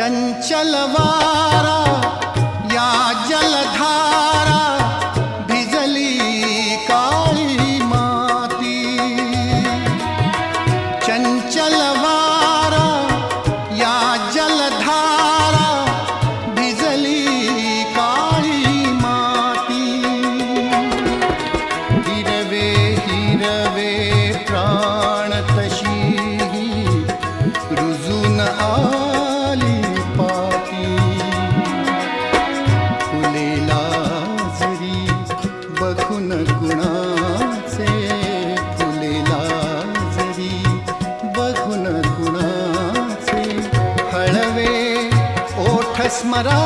चंचल वारा या जलधारा भिजली काळी माती. चंचल वारा या जलधारा भिजली काळी माती. हिरवे हिरवे प्राण तशी रुजून आली पाती. फुलेला जरी बघून कुणाचे, फुलेला जरी बघून कुणाचे, हळवे ओठ स्मरा